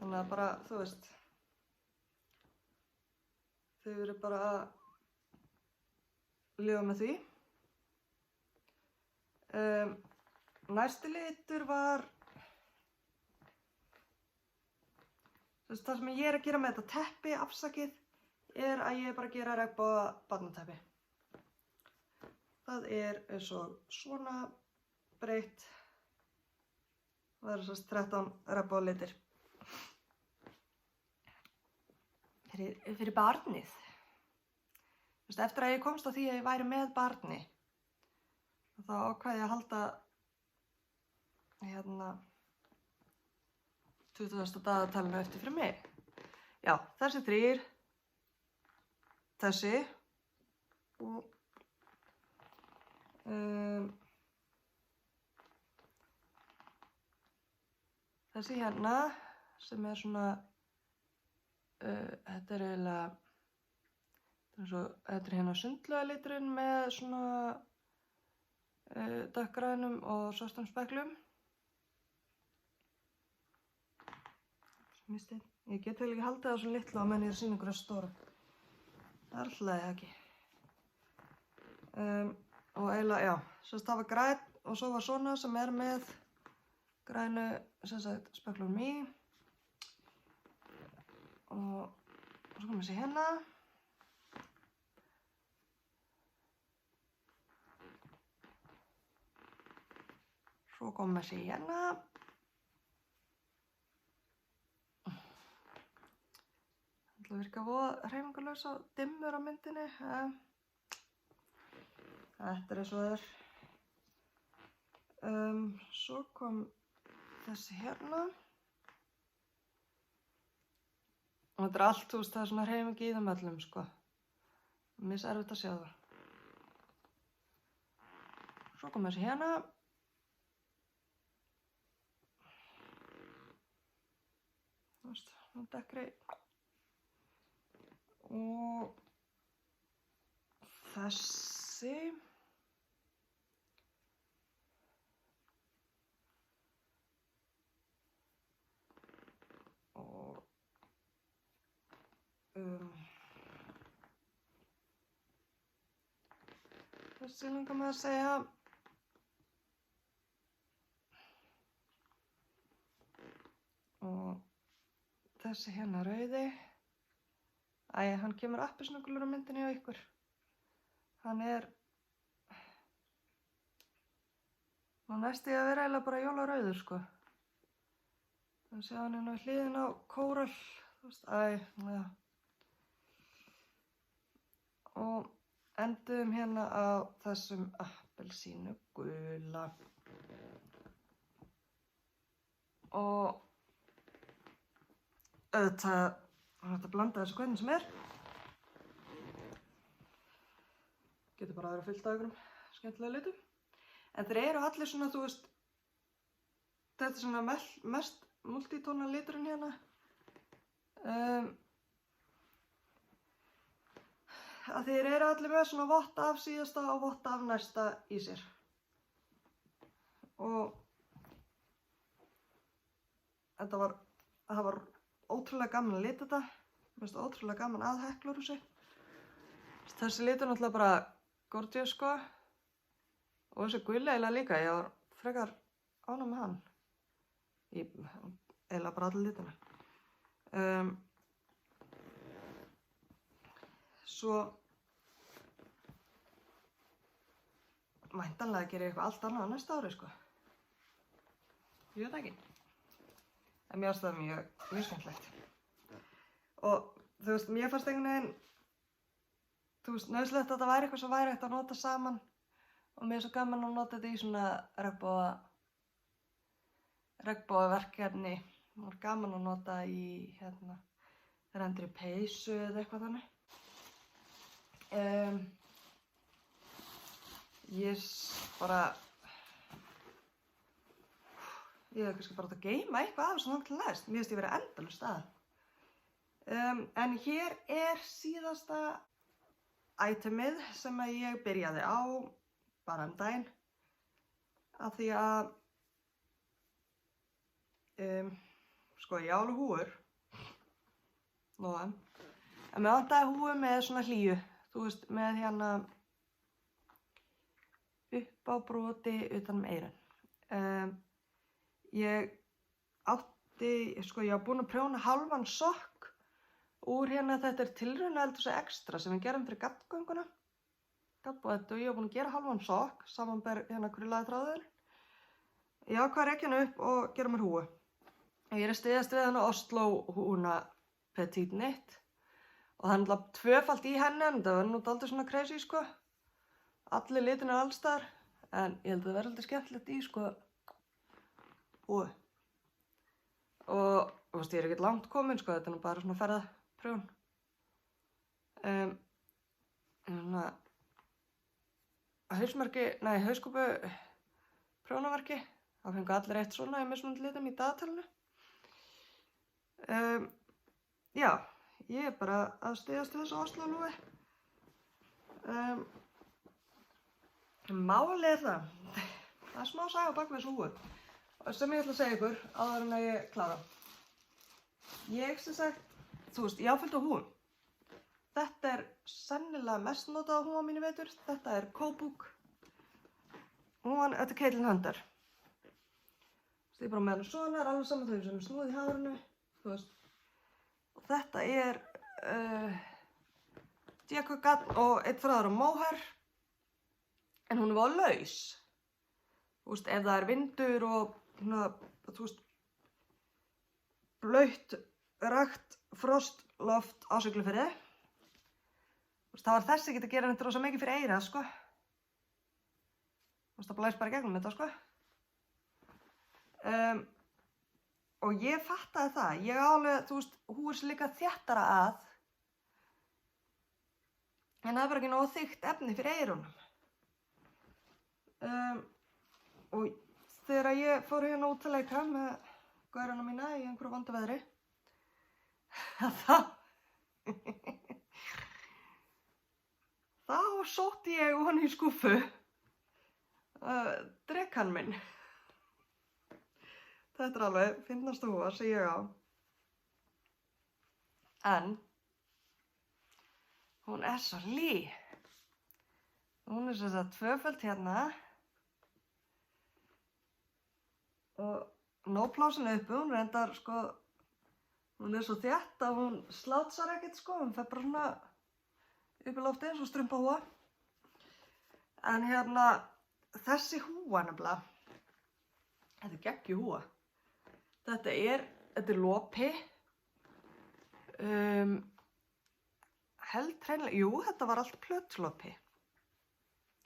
Speaker 1: Þannig að bara, þú veist, þau eru bara að lifa með því. Næsti litur var það sem ég er að gera með þetta teppi, afsakið, er að ég er bara að gera regnboga barnateppi. Það er eins og svona breitt. Það eru þess 13 regnboga litir. Fyrir barnið. Eftir að ég komst á því að ég væri með barni, þá ákvað ég að halda hérna 20. dagatalinu eftir fyrir mig. Já, þessi 3, þessi og þessi hérna sem er svona, þetta er eiginlega, þetta er hérna sundlauga liturinn með svona dökkgrænum og svörtum speklum. Ég get vel ekki haldið það svo litlu á meðan ég er að sýna ykkur að stóra. Það er alltaf ekki. Og eiginlega, já, það var grænn og svo var svona sem er með grænu speklunum í. Og svo kom þessi hérna. Svo kom þessi hérna. Það virka voða hreyfingarlaus og dimmur á myndinni. Þetta er eins og það er. Svo kom þessi hérna. Og þetta er allt, þú veist, það er svona hreyfing í þeim öllum, sko. Mér er erfitt að sjá það. Svo kom þessi hérna. Þú veist, svona dekkri. Og þessi. Og þessi langar maður að segja. Og þessi hérna rauði. Hann kemur appelsínugulur á myndinni á ykkur. Hann er næstu að vera eiginlega bara jólarauður, sko. Það sé hann hérna við hliðin á kórall, þú veist, já. Og endum hérna á þessum appelsínugula. Og auðvitað var hægt að blanda þessu hvernig sem er. Getur bara að vera fyllt af einhverjum skemmtilega litum. En þeir eru allir svona, þú veist, þetta er svona mest multitóna liturinn hérna. Að þeir eru allir með svona votta af síðasta og votta af næsta í sér. Og það var ótrúlega gaman að lita þetta. Mér finnst ótrúlega gaman að Hekluhúsi. Þessi litur er náttúrulega bara gorgeous, sko. Og þessi guli eiginlega líka, ég var frekar ánægð með hann. Eiginlega bara allir litina. Svo væntanlega gerir ég eitthvað allt annað á næsta ári, sko. Ég veit ekki. En mér finnst það mjög skemmtilegt. Og þú veist, mér fannst einhvern veginn, þú veist, nauðsynlegt að þetta væri eitthvað sem væri hægt að nota saman. Og mér er svo gaman að nota þetta í svona regnboga regnbogaverkefni. Það var gaman að nota í rendri peysu eða eitthvað þannig. Ég hef kannski bara átt að geyma eitthvað af þessu til næst. Mér finnst ég verið endalaust að. En hér síðasta itemið sem ég byrjaði á bara daginn. Af því að, ég á alveg húfur. En mér vantaði húfu með svona hlýju. Þú veist, með uppábroti utan eyrun. Ég var búin að prjóna hálfan sokk úr þetta tilrauna eldhúsi extra sem við gerum fyrir gaddgönguna. Gaddbúðettu, ég var búin að gera hálfan sokk, samanber krullaði þráður. Ég ákvað að rekja hana upp og gera mér húfu. Ég að styðjast við Oslo húfuna Petite Knit. Og það náttúrulega tvöfalt í henni, en það var dálítið svona crazy, Allir litirnir allstaðar, en ég held að það verði alltaf skemmtilegt í, húfu. Og, ég er ekkert langt komin, þetta er nú bara svona ferðaprjón. Hauskúpu prjónaverki. Það fengu allir eitt svona í mismunandi litum í dagatalinu. Já, ég er bara að styðjast við þessu Oslo-lúi. Málið það er smá saga bak við þessu húfu. Sem ég ætla að segja ykkur áður en að ég klára. Ég sem sagt, ég á fullt af húfum. Þetta er sennilega mest notaða húfa mín í vetur. Þetta er Kópúk. Húfan, þetta er Caitlin Hunter. Ég er bara með hana svona, alveg saman þau sem er snúið í hárinu. Og þetta er Diaco Gadd og eitt frá þar á Mohair. En hún er voða laus. Ef það er vindur og blautt, rakt, frost, loft á Siglufirði. Það var þessi ekki að gera neitt rosa mikið fyrir eyrað, Það blæs bara í gegnum þetta, Og ég fattaði það. Ég á alveg, húfur sem líka þéttara að. En það er bara ekki nógu þykkt efni fyrir eyrunum. Og þegar ég fór út að leika með gaurana mína í einhverju vondu veðri, þá sótti ég ofan í skúffu drekann minn. Þetta er alveg fyndnasta húfa sem ég á. En hún er svo lí. Hún er sem sagt tvöföld og nógplásin uppi, hún reyndar hún er svo þétt að hún slátsar ekkert hún fer bara svona upp í lofti eins og strumpahúfa. En þessi húfa nefnilega, þetta er geggjuhúfa. Þetta er lopi. Held hreinlega, jú, þetta var allt plötulopi.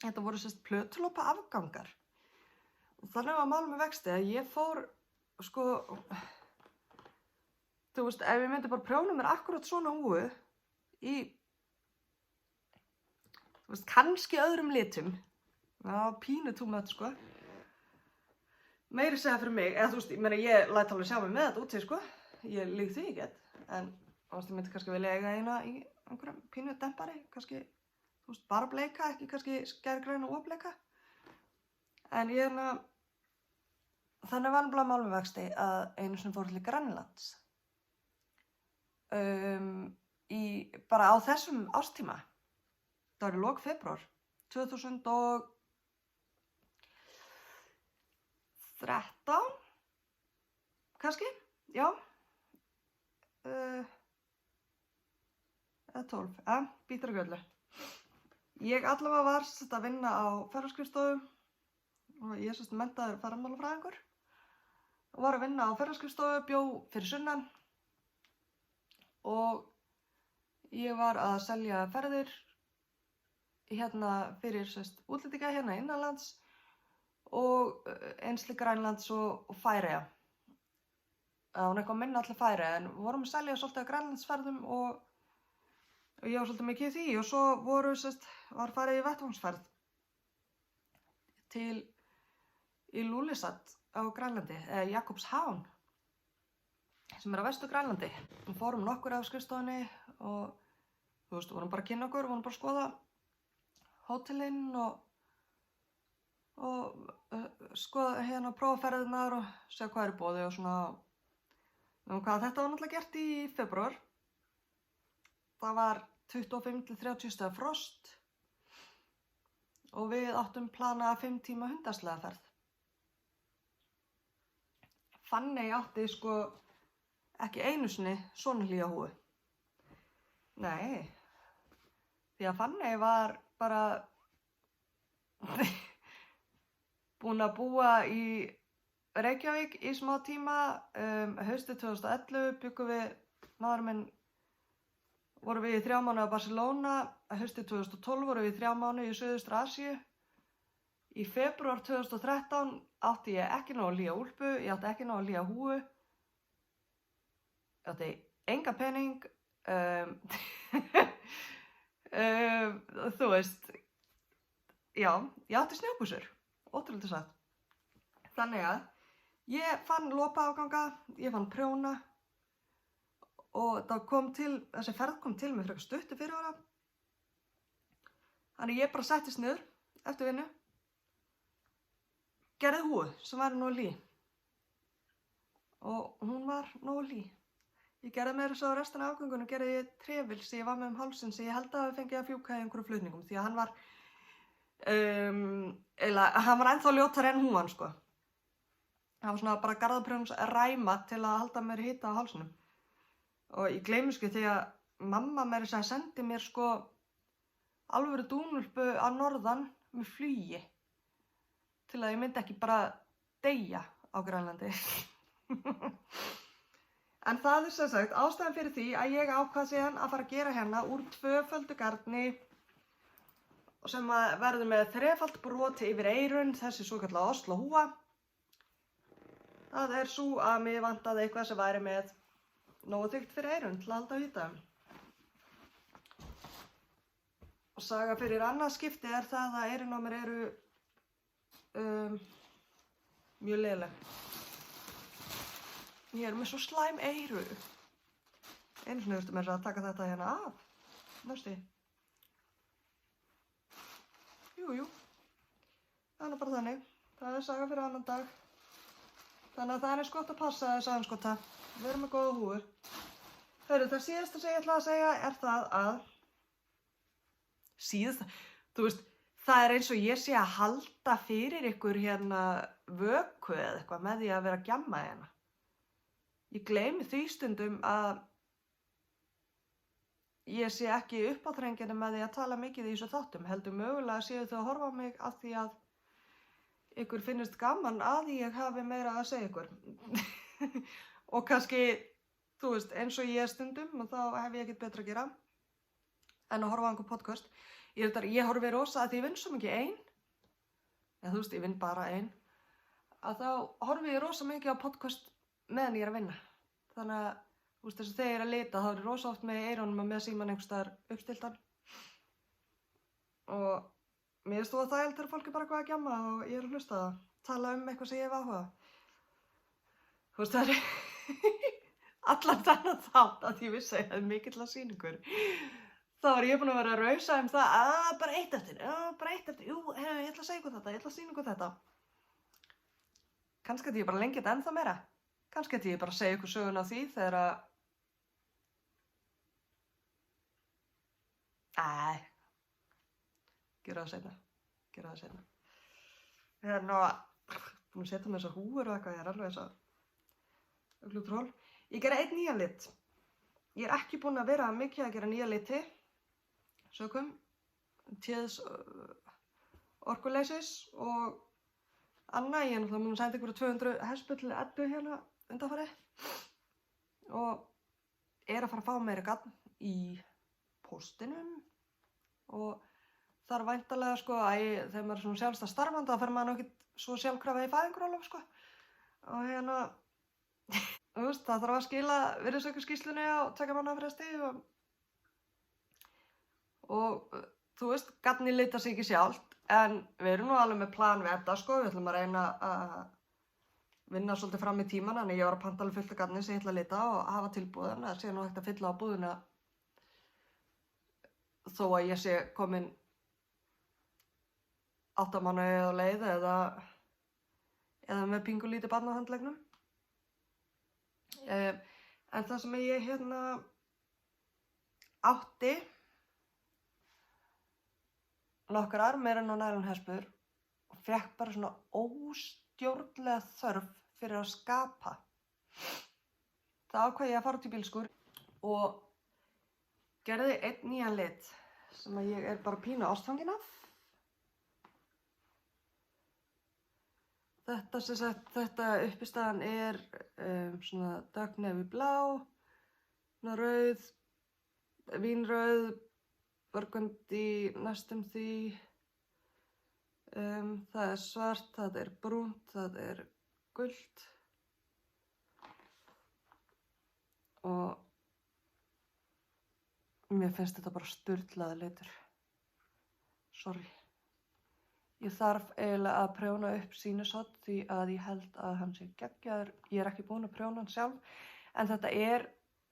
Speaker 1: Þetta voru plötulopa afgangar. Og þannig var mál með vexti að ég fór, ef ég myndi bara prjóna mér akkurat svona húfu í, kannski öðrum litum. Já, pínu too much, Meiri segja fyrir mig, ég læt alveg sjá mig með þetta úti, Ég lík því ekkert, en ég myndi kannski vilja eiga eina í einhverjum pínu dempari, kannski, bara bleika, ekki kannski skærgræna og bleika. En þannig var nefnilega mál með vexti að einu sinni fór til Grænlands. Bara á þessum árstíma. Það var í lok febrúar 2013, kannski, já. Eða 12, bítur og göllu. Ég allavega var að vinna á ferðaskrifstofu og ég er menntaður ferðamálafræðingur og var að vinna á ferðaskrifstofu, bjó fyrir sunnan og ég var að selja ferðir fyrir útlendinga innanlands og eins til Grænlands og Færeyja. Það var eitthvað minna allir færi en við vorum að selja svolítið á Grænlandsferðum og ég var svolítið mikið í því og svo var farið í vettvangsferð til í Ilulissat á Grænlandi, eða Jakobshavn, sem á Vestur Grænlandi. Við fórum nokkur á skrifstofunni og vorum bara að kynna okkur, vorum bara að skoða hótelin og skoða hérna prófaferðirnar og sjá hvað í boði og svona. Hvað þetta var náttúrulega gert í febrúar. Það var 25 til 30 stiga frost og við áttum planað 5 tíma hundasleðaferð. Fanney átti ekki einu sinni svona hlýja húfu. Nei, því að Fanney var bara búin að búa í Reykjavík í smá tíma. Haustið 2011 byggum við, maðurinn minn, vorum við í 3 mánuði á Barcelona. Haustið 2012 vorum við í 3 mánuði í Suðaustur Asíu. Í febrúar 2013 átti ég ekki nógu hlýja úlpu, ég átti ekki nógu hlýja húfu. Ég átti enga pening. Þú veist, já, ég átti snjóbuxur, ótrúlega satt. Þannig að ég fann lopaafganga, ég fann prjóna og þessi ferð kom til mig frekar stuttu fyrirvara. Þannig ég bara settist niður eftir vinnu, gerði húfu sem væri nógu hlý og hún var nógu hlý. Ég gerði meira svo á restina af afgöngunum, gerði ég trefil sem ég var með hálsinn sem ég held að hafi fengið að fjúka í einhverju flutningum því að hann var ennþá ljótari en húfan Það var svona bara garðaprjónsræma til að halda mér hita á hálsinum. Og ég gleymi því að mamma meira að sendi mér alvöru dúnúlpu að norðan með flugi til að ég myndi ekki bara deyja á Grænlandi. En það sem sagt ástæðan fyrir því að ég ákvað síðan að fara að gera hérna úr 2-földu garni sem verður með 3-falt broti yfir eyrun, þessi svokallaða Oslo húfa. Það sú að mig vantaði eitthvað sem væri með nógu þykkt fyrir eyrun til að halda hita. Og saga fyrir annað skipti það að eyrun á mér eru mjög leiðileg. Ég er með svo slæm eyru. Einu sinni þurfti mér að taka þetta hérna af. Næstu. Jú. Það er bara þannig. Það er saga fyrir annan dag. Þannig að það er eins gott að passa þess aðeinskota. Við erum með góða húfur. Það síðasta sem ég ætla að segja er það að þú veist, það er eins og ég sé að halda fyrir ykkur hérna vöku eða eitthvað með því að vera að gjamma hérna. Ég gleymi því stundum að ég sé ekki uppátrengjandi með því að tala mikið í þessu þáttum. Heldur mögulega séu þau að horfa á mig af því að ykkur finnist gaman að ég hafi meira að segja ykkur. Og kannski, þú veist, eins og ég stundum og þá hef ég ekkert betra að gera en að horfa á einhver podcast. Ég horfi rosa að því ég vinn svo mikið ein. Þú veist, ég vinn bara ein. Að þá horfi ég rosa mikið á podcast meðan ég er að vinna. Þannig að, þú veist, þess að þegar ég er að lita þá er ég rosa oft með eyrunum og með símann einhvers staðar uppstiltan. Og mér finnst það þægilegt þegar fólk er bara eitthvað að gjamma og ég er að hlusta það. Tala eitthvað sem ég hef áhuga. Þú veist, það allan þennan þátt að ég vissi að ég hefði mikilla sýningur. Þá var ég búin að vera að rausa það, bara eitt eftir. Jú, ég ætla að segja ykkur þetta, ég ætla að sýna ykkur þetta. Kannski ætti ég bara lengi þetta ennþá meira. Kannski ætti ég bara að segja ykkur söguna af því þegar að... Gera það seinna. Ég er nú búin að setja með þessar húfur og eitthvað, ég er alveg þess að glútról. Ég gera einn nýjan lit. Ég er ekki búin að vera mikið að gera nýja liti. Sökum, tíðs orkuleysis og annað. Ég er náttúrulega búin að senda ykkur 200 hespull Eddu hérna undanfarið. Og er að fara að fá meira gagn í póstinum og það er væntanlega þegar maður er svona sjálfstætt starfandi þá fer maður ekki svo sjálfkrafa í fæðingarorlof og hérna þú veist, það þarf að skila virðisaukaskýrslunni á 2 mánaða fresti og þú veist, garnið litar sig ekki sjálft, en við erum nú alveg með plan við þetta, sko, við ætlum að reyna að vinna svolítið fram í tíman, en ég var að panta alveg fullt af garni sem ég ætla að lita og hafa tilbúðin, það sé nú hægt að fylla á búðina þó að ég sé komin 8 mánuði á leið eða með pingu lítið barn á handleggnum. En það sem ég átti nokkrar meira en á nælonhespur og fékk bara svona óstjórnlega þörf fyrir að skapa. Það ákvað ég að fara út í bílskúr og gerði einn nýjan lit sem að ég er bara pínu ástfangin af. Þetta uppistaðan er svona dökknefið blá, svona rauð, vínrauð, burgundi næstum því. Það er svart, það er brúnt, það er gult. Og mér finnst þetta bara sturlaður litur. Sorry. Ég þarf eiginlega að prjóna upp sínushodd því að ég held að hann sé geggjaður. Ég er ekki búin að prjóna hann sjálf, en þetta er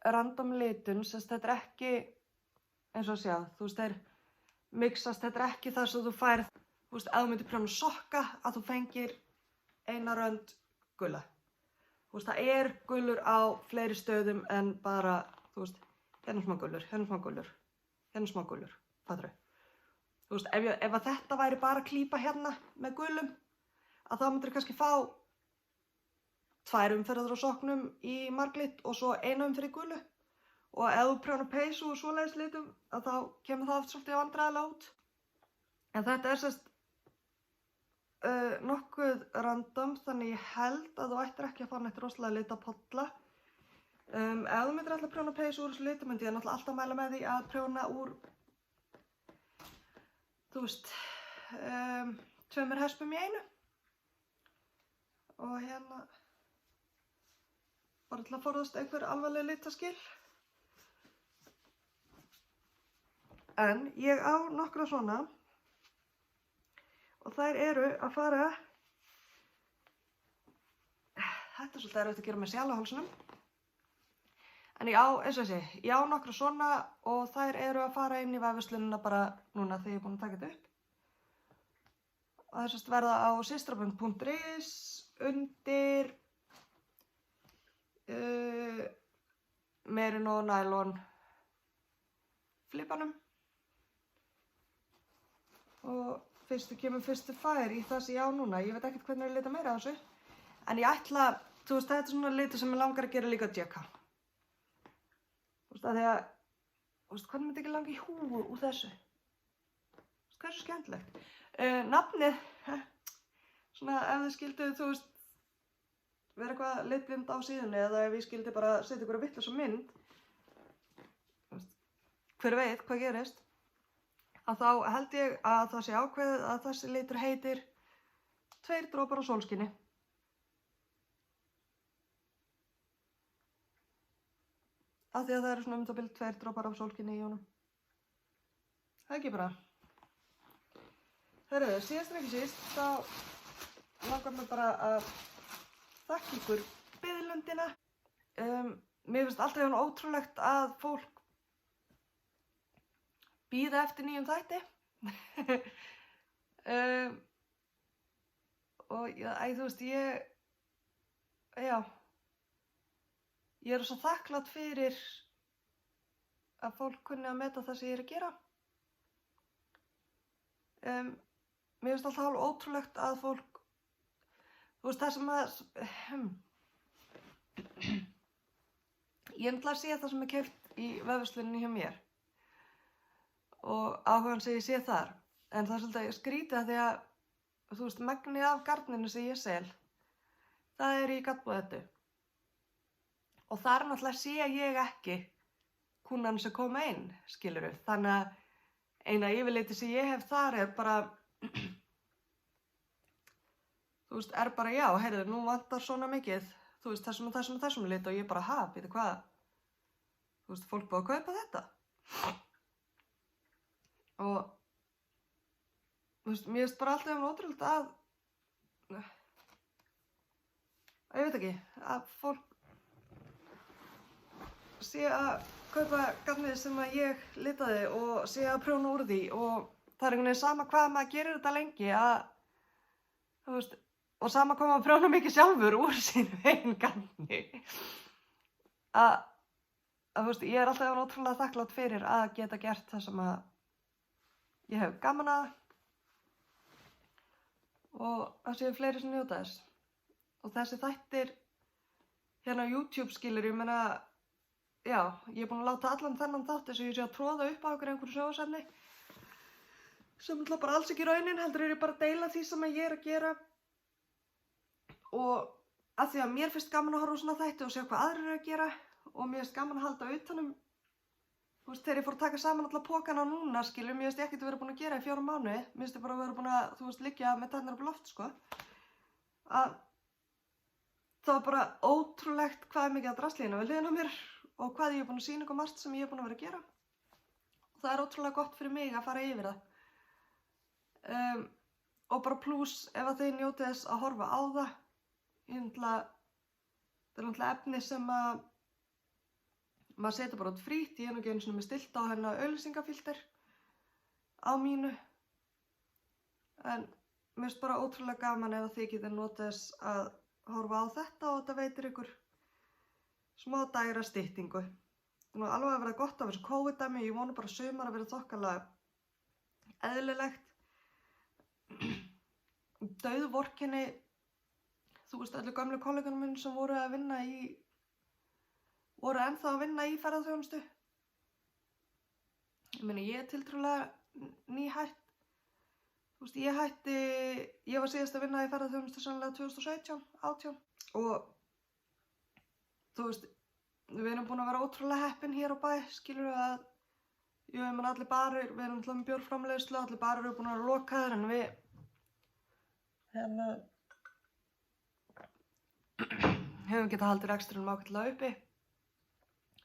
Speaker 1: random litun, sem þetta er ekki, eins og sjá, þú veist, þeir mixast, þetta er ekki það sem þú færð, þú veist, ef þú myndir prjóna sokka, að þú fengir eina rönd gula. Þú veist, það er gulur á fleiri stöðum en bara, þú veist, hérna smá gulur, hérna smá gulur, hérna smá gulur, fattarðu? Þú veist, ef að þetta væri bara að klípa hérna með gulum, að þá myndir kannski fá 2 umferðir á sokknum í marglit og svo 1 umferð í gulu. Og ef þú prjónar peysu og svoleiðis litum, að þá kemur það oft svolítið vandræðilega út. En þetta er nokkuð random, þannig ég held að þú ættir ekki að fá neitt rosalega lita polla. Ef þú myndir alltaf prjóna peysu úr þessu litum, myndi ég náttúrulega alltaf mæla með því að prjóna úr, þú veist, 2 hespum í einu. Og hérna, bara til að forðast einhver alvarleg litaskil. En ég á nokkra svona og þær eru að fara, þetta er svolítið erfitt að gera með sjálf á hálsunum, en ég á, eins og þessi, ég á nokkra svona og þær eru að fara inn í vefverslunina bara núna þegar ég er búin að taka þetta upp. Og það er verða á systrabönd.is undir merino nylon flipanum. Og kemur fyrstu fær í það sem ég á núna. Ég veit ekkert hvernig ég lita meira á þessu. En ég ætla, þú veist, þetta er svona litur sem ég langar að gera líka djöka. Þú veist, að því að, þú veist, hvernig myndi ekki langa í húfu úr þessu? Þú veist, hversu skemmtilegt. Nafnið, svona ef þið skilduð, þú veist, vera eitthvað litblind á síðunni eða ef ég skildi bara setja ykkur vitlausa mynd, þú veist, hver veit hvað gerist. Að þá held ég að það sé ákveðið að þessi litur heitir 2 dropar á sólskini. Af því að það eru svona bil 2 dropar á sólskini í honum. Það er ekki bara. Heyrðu, síðast en ekki síst, þá langar mér bara að þakka ykkur biðlundina. Mér finnst alltaf jafn ótrúlegt að fólk bíða eftir nýjum þætti. Og þú veist, ég er svo þakklátt fyrir að fólk kunni að meta það sem ég er að gera. Mér finnst alltaf alveg ótrúlegt að fólk, þú veist, það sem að, ég ætla að sé það sem er keypt í vefverslunni hjá mér. Og áhugan sem ég sé þar, en það er svolítið skrítið að því að, þú veist, megnið af garninu sem ég sel, það er í garnbúðettu. Og þar náttúrulega sé ég ekki kúnnan sem koma inn, skilurðu. Þannig að eina yfirleiti sem ég hef þar er bara, þú veist, er bara já, heyrðu, nú vantar svona mikið, þú veist, þessum lit og ég bara, ha, býtu hvað? Þú veist, fólk búið að kaupa þetta. Og, þú veist, mér finnst bara alltaf ótrúlegt að, ég veit ekki, að fólk sé að kaupa garnið sem að ég litaði og sé að prjóna úr því og það er einhvern veginn sama hvað maður gerir þetta lengi að, þú veist, og sama hvað maður prjóna mikið sjálfur úr sínu eigin garni. Þú veist, ég er alltaf ótrúlega þakklátt fyrir að geta gert það sem að ég hef gaman að og það séu fleiri sem njóta þess. Og þessi þættir hérna á YouTube skilur, ég meina, já, ég er búin að láta allan þennan þátt þess að ég sé að tróða upp á einhverju sjónvarpsefni sem náttúrulega bara alls ekki raunin, heldur er ég bara að deila því sem ég er að gera og af því að mér finnst gaman að horfa á svona þætti og sjá hvað aðrir eru að gera og mér finnst gaman að halda utanum, þú veist, þegar ég fór að taka saman alla pókana núna, skilur, mér finnst ég ekkert að vera búin að gera í 4 mánuði, mér finnst ég bara að vera búin að, þú veist, liggja með tærnar upp í loft, sko, að það var bara ótrúlegt hvað er mikið að drasli hérna við hliðina á mér og hvað ég er búin að sýna ykkur margt sem ég er búin að vera að gera. Og það er ótrúlega gott fyrir mig að fara yfir það. Og bara pluss ef að þið njótið þess að horfa á það. Það er náttúrulega efni sem að maður setur bara út frítt. Ég er nú ekki einu sinni með stilt á hérna auglýsingafilter á mínu. En mér finnst bara ótrúlega gaman ef að þið getið notið þess að horfa á þetta og þetta veitir ykkur smá dægra styttingu. Það er nú alveg að vera gott af þessu COVID-dæmi, ég vona bara sumar að vera þokkalega eðlilegt. Dauðu vorkenni, þú veist, öllu gömlu kollegunum minn sem voru ennþá að vinna í ferðaþjónustu. Ég meina, ég er tiltrúlega nýhætt. Þú veist, ég var síðast að vinna í ferðaþjónustu sannlega 2017, 18 og þú veist, við erum búin að vera ótrúlega heppin hér á bæ, skilur við að, ég meina allir barir, við erum alltaf með bjórframleiðslu, allir barir eru búin að vera lokaðir en við höfum getað haldið rekstrinum ágætlega uppi,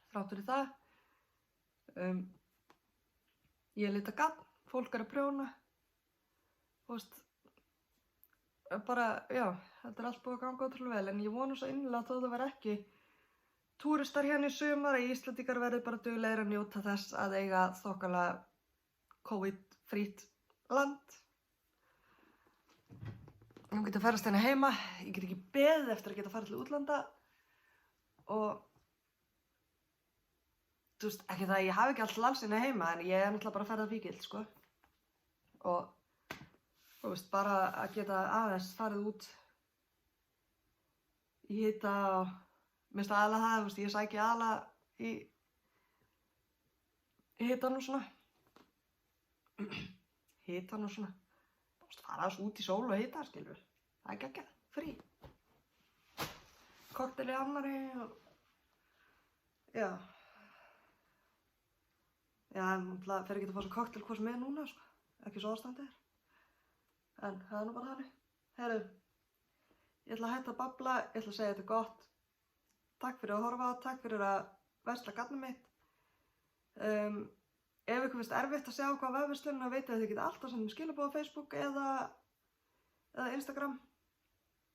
Speaker 1: þrátt fyrir það. Ég lita garn, fólk er að prjóna, þú veist, bara, já, þetta er allt búið að ganga ótrúlega vel en ég vona svo innilega að þó það veri ekki túristar hérna í sumar að Íslendingar verði bara duglegir að njóta þess að eiga þokkalega COVID-frít land. Ég geti að ferast hérna heima, ég get ekki beðið eftir að geta farið til útlanda og þú veist, ekki það að ég hafi ekki allt landsina heima en ég er náttúrulega bara ferðafíkill, sko. Og þú veist, bara að geta aðeins farið út í hita og mér finnst aðalega það, þú veist, ég sæki aðalega í hitan og svona. Hitan og svona. Þú veist, fara aðeins út í sól og hita, skilur við. Það er geggjað, frí. Kokteil í annarri og já. Já, náttúrulega fer ekki að fá svo kokteil hvað sem er núna, sko. Ekki svo ástandið er. En það er nú bara þannig. Heyrðu, ég ætla að hætta að babla, ég ætla að segja þetta gott. Takk fyrir að horfa, takk fyrir að versla garnið mitt. Ef ykkur finnst erfitt að sjá hvað vefverslunina veit að þið geta alltaf sendið skilaboð á Facebook eða Instagram.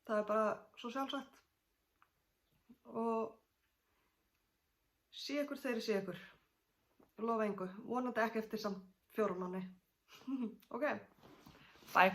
Speaker 1: Það er bara svo sjálfsagt. Og sé ykkur þegar ég sé ykkur. Ég lofa engu. Vonandi ekki eftir samt 4 mánuði. Ok, bye.